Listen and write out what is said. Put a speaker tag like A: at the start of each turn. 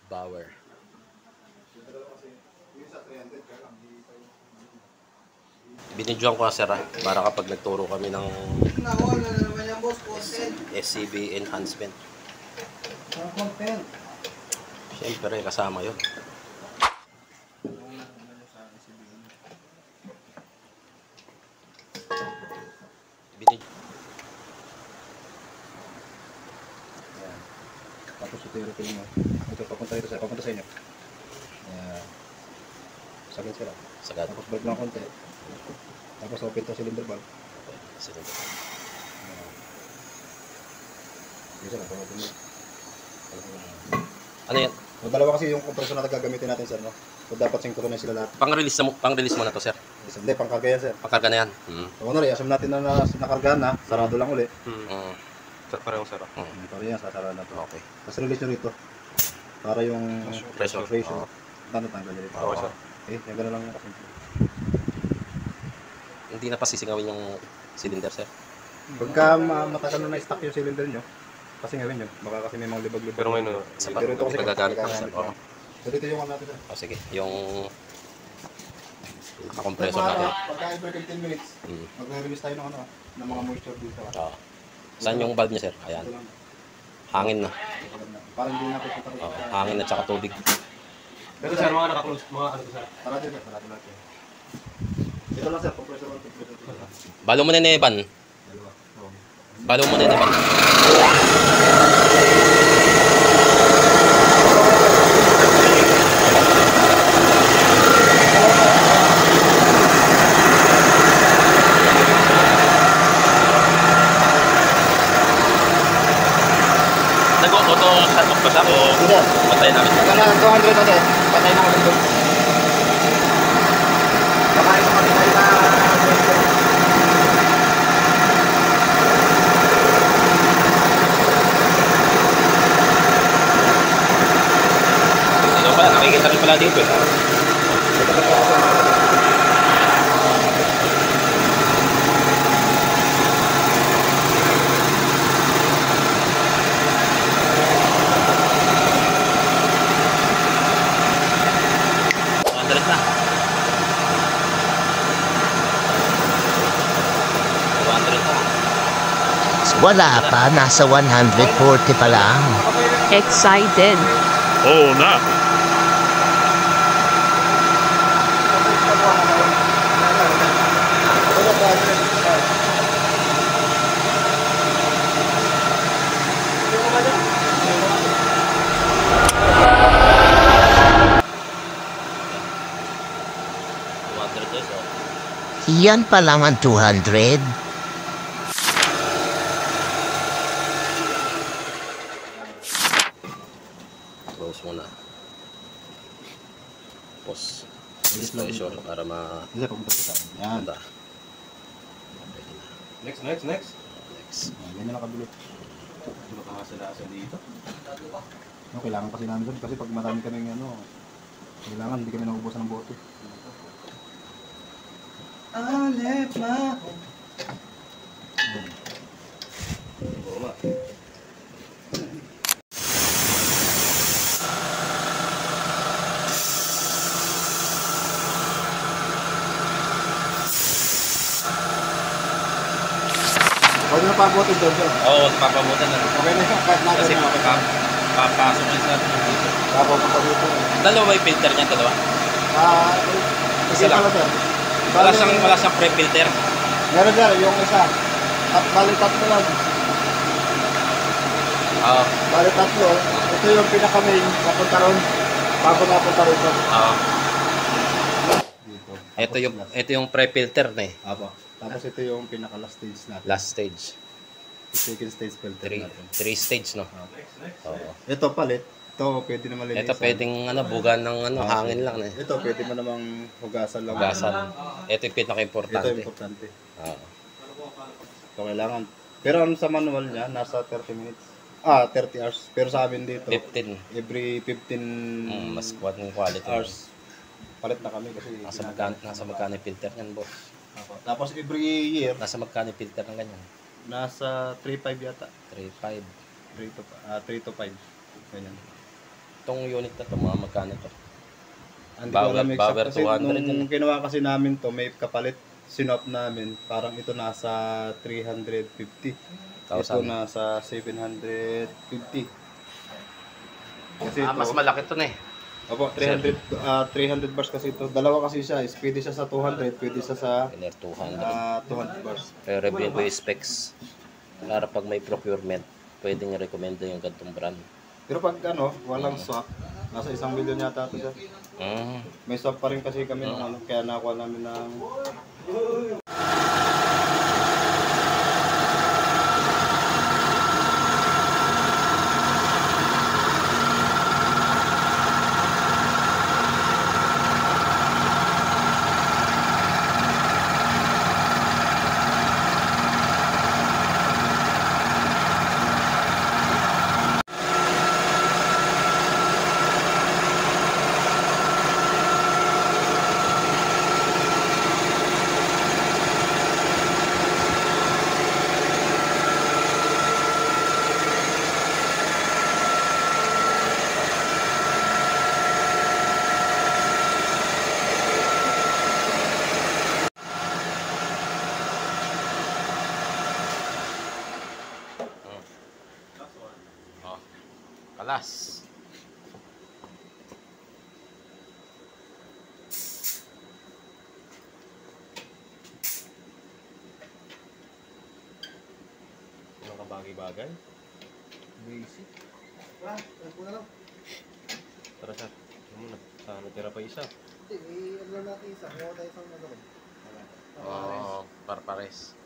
A: Bauer. Binidyoan ko sir para kapag nagturo kami ng SCB enhancement. Siyempre kasama yun.
B: Tapos ito yung routine mo. Ito, papunta sa inyo. Sagad sila.
A: Sagad.
B: Tapos balik lang konti. Tapos open to cylinder valve.
A: Cylinder.
B: Isa lang, open mo.
A: Ano yan?
B: So, dalawa kasi yung compressor na gagamitin natin sir, no? So dapat synchronize sila lahat.
A: Pang-release mo na to sir.
B: Hindi, pangkarga yan sir.
A: Pangkarga na yan.
B: So ano rin, assume natin na nakargahan na, sarado lang uli.
C: Parehong sarap.
B: Parehong yan, sasara na to.
A: Okay.
B: Tapos release nyo rito. Para yung
A: Pressure.
B: Tanggal nyo rito.
C: Okay sir.
B: Eh, yung gano'n lang yung kasi.
A: Hindi na pa sisingawin yung cylinder sir.
B: Pagka matagal na na-stock yung cylinder nyo, kasi ngawin nyo, baka kasi may mga libag-libag.
C: Pero ngayon,
B: Pero ito kasi
A: nagagamit ko sir.
B: So dito yung ano natin sir.
A: Sige, yung compressor natin.
B: Pagka every 15 minutes, magre-release tayo ng ano, ng mga moisture dito.
A: Saan yung valve niya sir? Ayan. Hangin na.
B: Parang hindi na pupunta.
A: Hangin at saka tubig.
C: pero sir, mga naka-close, mga ano to sir?
B: Tara dito, tara natin. Ito lang sir, compressor 1.
A: Balo mo na yung Evan. Balo mo na yung Evan. Nag-auto start off ba siya o patay namin?
B: Kaya 200 na din, patay na ulit doon. Baka ito matitay na...
A: Ito pala, nakikita rin pala dito eh.
D: Wala pa, nasa 140 pa lang.
E: Excited.
F: Oo na.
D: Yan pa lang ang 200.
A: Close muna. Pause. Pressure para
B: Hindi, pumunta sa saan. Yan.
A: manda.
C: Next.
A: Next.
B: Ganyan lang kabulot.
C: Makakasalasan dito.
B: No, kailangan kasi namin doon kasi pag marami kaming ano, kailangan hindi kami naubusan ng bote. Alep ma.
C: Oo ma.
B: Pwede na pabutin doon sir.
A: Oo, papabutan na.
B: Okay na yun, kahit
A: Kasi
B: natin na.
A: papasok na sa dito.
B: Papapunta dito.
A: Dalawa ba yung filter niya? Dalawa?
B: Isa lang. Sir.
A: Wala siyang pre-filter.
B: Meron sir, yung isa. Bali tatlo lang.
A: Oo.
B: Bali tatlo. Ito yung pinaka-main. Papunta ron. Bago napunta ron sir.
A: Oo.
B: Dito.
A: Ito yung pre-filter na eh.
B: Apo. Tapos ito yung pinaka-last stage natin.
A: Last stage.
B: Second stage filter natin.
A: 3 stage no. Oo.
B: Ito palit. Ito pwede naman linisan.
A: Ito pwedeng bugan ng hangin lang eh.
B: Ito pwede mo namang hugasan lang.
A: Hugasan. Ito yung
B: Ito
A: pinaka-importante.
B: importante.
A: Oo.
B: So kailangan. Pero ano sa manual niya, nasa 30 minutes. 30 hours. Pero sa amin dito,
A: 15.
B: every 15
A: Mas kuhat ng quality.
B: hours, palit na kami kasi
A: Nasa magkano yung filter niyan, boss?
B: Tapos every year,
A: Nasa magkano yung filter ng ganyan?
B: nasa 3.5 yata.
A: 3.5.
B: 3 to 5. Ganyan.
A: Itong unit na to, mga magkano to?
B: Hindi ko alam exact
A: Bauer
B: kasi
A: 200
B: nung ginawa kasi namin to, may kapalit sinop namin, parang ito nasa 350. Ito
A: 1,000.
B: nasa 750. Kasi ito,
A: Mas malaki to na eh.
B: opo, 300 bars kasi ito. Dalawa kasi siya, pwede siya sa 200, pwede siya sa
A: Kailan 200.
B: 200 bars.
A: Pero review ko yung specs. Para pag may procurement, pwedeng recommend yung gantong brand.
B: Pero pag walang swap, nasa 1 milyon yata ito siya. May swap pa rin kasi kami ng kaya nakuha namin ng
A: Kalas.
C: Ano ka bagay-bagay?
B: basic.
C: Tara sir. Ano muna? Sa natira pa isa.
A: Para pares.